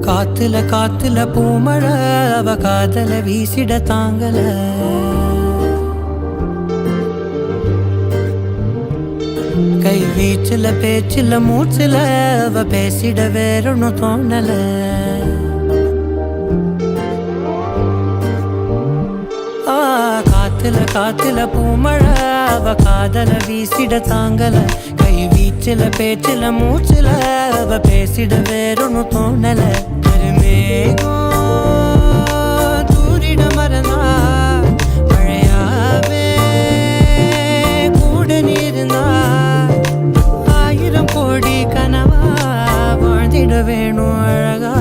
காத்துல காத்துல பூமழை அவ காதல வீசிட தாங்கல கை வீச்சுல பேச்சுல மூச்சுல அவ பேசிட வேறொன்னும் தோணல காத்துல காத்துல பூமழை அவ காதல வீசிட தாங்கல கை வீச்சுல பேச்சுல மூச்சுல அவ பேசிட வேறொன்னும் தோணல தூரிட மறந்தா மழையாவே கூட நீர்ந்தா 1000 கோடி கனவா வாழ்ந்திட வேணும் அழகா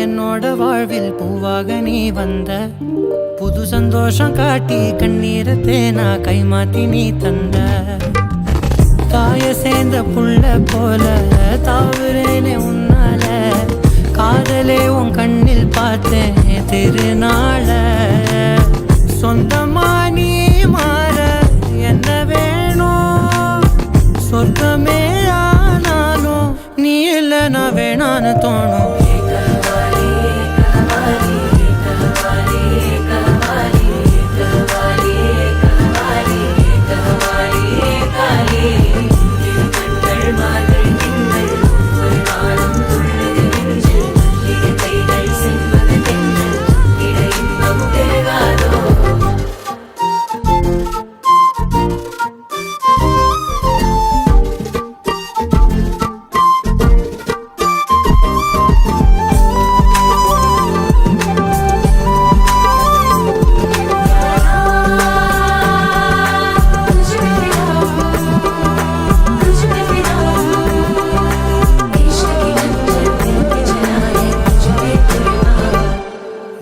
என்னோட வாழ்வில் பூவாக நீ வந்த புது சந்தோஷம் காட்டி கண்ணீரை தேனா கைமாத்தி நீ தந்த தாய சேர்ந்த புள்ள போல தாவுறேனே உன்னால காதலே உன் கண்ணில் பார்த்தேன் திருநாள சொந்தமா நீ மாற என்ன வேணும் சொர்க்கமே ஆனாலும் நீ இல்லை நான் வேணான்னு தோணும்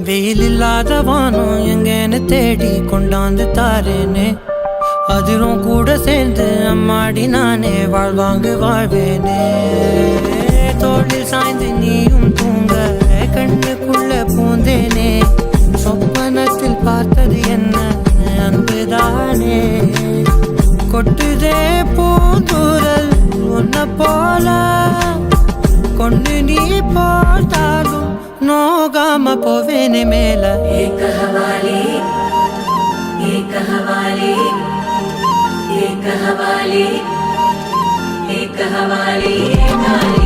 வெயில் இல்லாத வானம் எங்கன்னு தேடி கொண்டாந்து தாரேனே அதிரும் கூட சேர்ந்து அம்மாடி நானே வாழ்வாங்கு வாழ்வேனே தோளில் சாய்ந்து நீயும் தூங்க கண்ணுக்குள்ள பூந்தேனே சொப்பனத்தில் பார்த்தது என்ன அன்புதானே கொட்டுதே பூந்தூரல் உன்ன போல கொண்டு நீ போட்டாலும் நோகாம போவேனே மேல एक हवाली एक हवाली एक हवाली एक हवाली